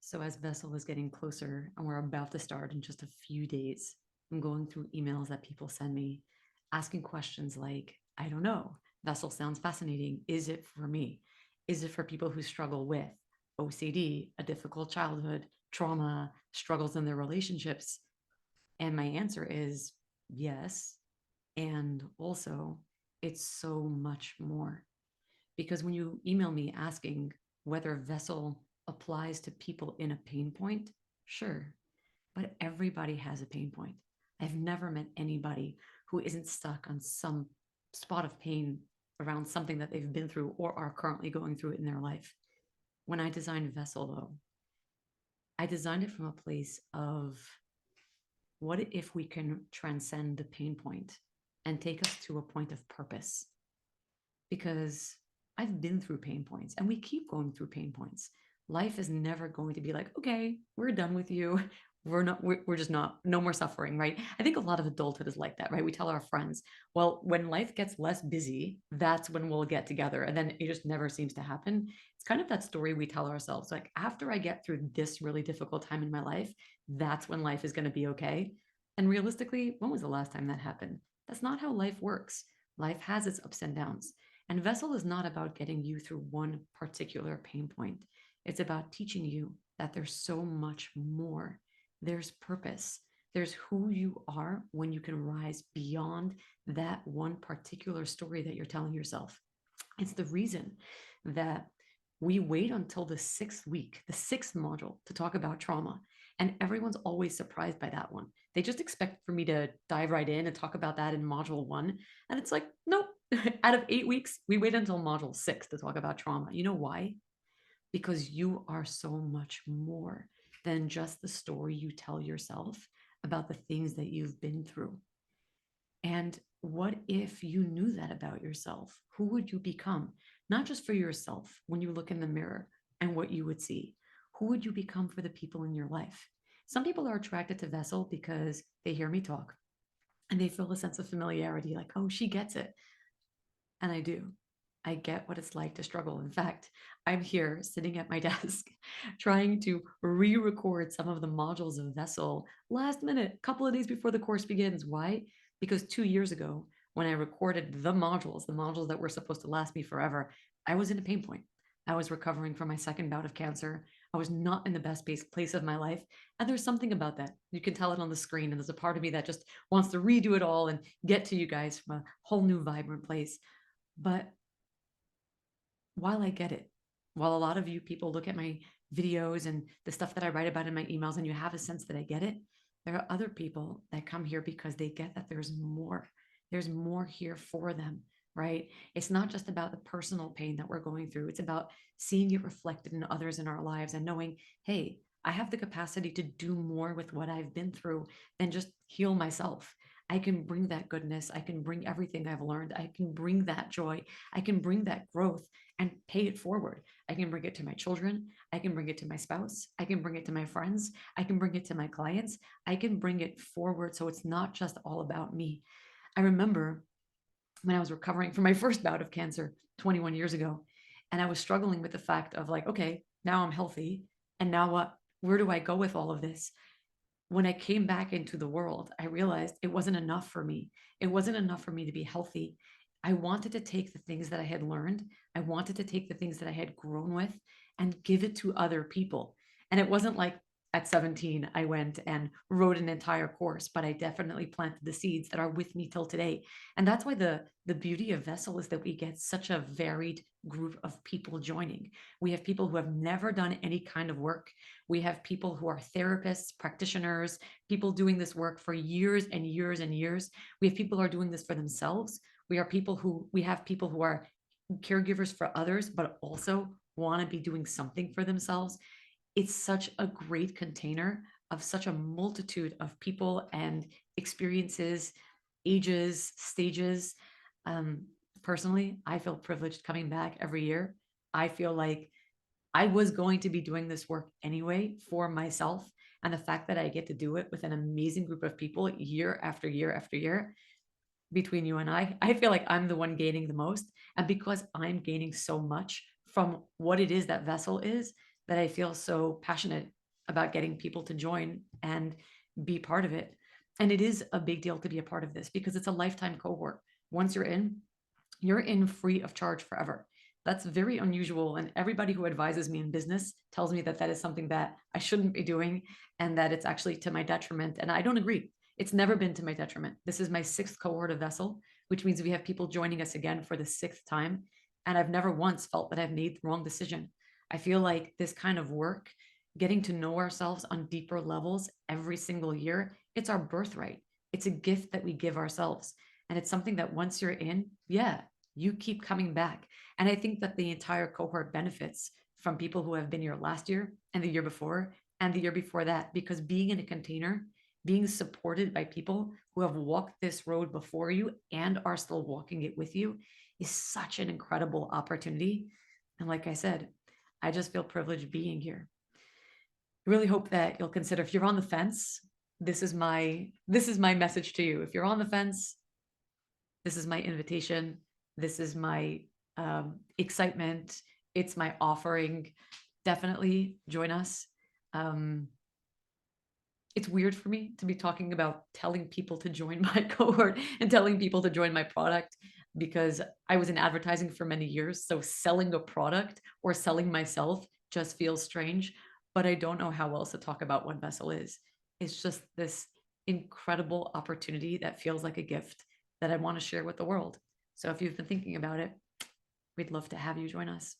So as Vessel is getting closer and we're about to start in just a few days, I'm going through emails that people send me asking questions like, I don't know, Vessel sounds fascinating. Is it for me? Is it for people who struggle with OCD, a difficult childhood, trauma, struggles in their relationships? And my answer is yes. And also, it's so much more. Because when you email me asking whether Vessel applies to people in a pain point, sure, but everybody has a pain point. I've never met anybody who isn't stuck on some spot of pain around something that they've been through or are currently going through in their life. When I designed Vessel, though, I designed it from a place of what if we can transcend the pain point and take us to a point of purpose? Because I've been through pain points and we keep going through pain points. Life is never going to be like, okay, we're done with you. We're just not, no more suffering, right? I think a lot of adulthood is like that, right? We tell our friends, well, when life gets less busy, that's when we'll get together. And then it just never seems to happen. It's kind of that story we tell ourselves. Like, after I get through this really difficult time in my life, that's when life is going to be okay. And realistically, when was the last time that happened? That's not how life works. Life has its ups and downs. And Vessel is not about getting you through one particular pain point. It's about teaching you that there's so much more. There's purpose. There's who you are when you can rise beyond that one particular story that you're telling yourself. It's the reason that we wait until the sixth week, the sixth module, to talk about trauma. And everyone's always surprised by that one. They just expect for me to dive right in and talk about that in module one. And it's like, nope. Out of 8 weeks, we wait until module six to talk about trauma. You know why? Because you are so much more than just the story you tell yourself about the things that you've been through. And what if you knew that about yourself? Who would you become? Not just for yourself when you look in the mirror and what you would see. Who would you become for the people in your life? Some people are attracted to Vessel because they hear me talk and they feel a sense of familiarity, like, oh, she gets it. And I do. I get what it's like to struggle. In fact, I'm here sitting at my desk trying to re record some of the modules of Vessel last minute, a couple of days before the course begins. Why? Because 2 years ago, when I recorded the modules that were supposed to last me forever, I was in a pain point. I was recovering from my second bout of cancer. I was not in the best place of my life. And there's something about that. You can tell it on the screen. And there's a part of me that just wants to redo it all and get to you guys from a whole new, vibrant place. But while I get it, while a lot of you people look at my videos and the stuff that I write about in my emails and you have a sense that I get it, there are other people that come here because they get that there's more. There's more here for them, right? It's not just about the personal pain that we're going through. It's about seeing it reflected in others in our lives and knowing, hey, I have the capacity to do more with what I've been through than just heal myself. I can bring that goodness. I can bring everything I've learned. I can bring that joy. I can bring that growth and pay it forward. I can bring it to my children. I can bring it to my spouse. I can bring it to my friends. I can bring it to my clients. I can bring it forward so it's not just all about me. I remember when I was recovering from my first bout of cancer 21 years ago, and I was struggling with the fact of like, okay, now I'm healthy. And now what? Where do I go with all of this? When I came back into the world, I realized it wasn't enough for me. It wasn't enough for me to be healthy. I wanted to take the things that I had learned, I wanted to take the things that I had grown with and give it to other people. And it wasn't like at 17, I went and wrote an entire course, but I definitely planted the seeds that are with me till today. And that's why the beauty of Vessel is that we get such a varied group of people joining. We have people who have never done any kind of work. We have people who are therapists, practitioners, people doing this work for years and years and years. We have people who are doing this for themselves. We have people who are caregivers for others, but also want to be doing something for themselves. It's such a great container of such a multitude of people and experiences, ages, stages. Um, Personally, I feel privileged coming back every year. I feel like I was going to be doing this work anyway for myself. And the fact that I get to do it with an amazing group of people year after year after year, between you and I feel like I'm the one gaining the most. And because I'm gaining so much from what it is that Vessel is, that I feel so passionate about getting people to join and be part of it. And it is a big deal to be a part of this because it's a lifetime cohort. Once you're in free of charge forever. That's very unusual. And everybody who advises me in business tells me that that is something that I shouldn't be doing and that it's actually to my detriment. And I don't agree. It's never been to my detriment. This is my sixth cohort of Vessel, which means we have people joining us again for the sixth time. And I've never once felt that I've made the wrong decision. I feel like this kind of work, getting to know ourselves on deeper levels every single year, it's our birthright. It's a gift that we give ourselves. And it's something that once you're in, yeah, you keep coming back. And I think that the entire cohort benefits from people who have been here last year and the year before and the year before that, because being in a container, being supported by people who have walked this road before you and are still walking it with you is such an incredible opportunity. And like I said, I just feel privileged being here. I really hope that you'll consider, if you're on the fence, this is my message to you. If you're on the fence, this is my invitation. This is my excitement. It's my offering. Definitely join us. Um, it's weird for me to be talking about telling people to join my cohort and telling people to join my product because I was in advertising for many years. So selling a product or selling myself just feels strange, but I don't know how else to talk about what Vessel is. It's just this incredible opportunity that feels like a gift that I want to share with the world. So if you've been thinking about it, we'd love to have you join us.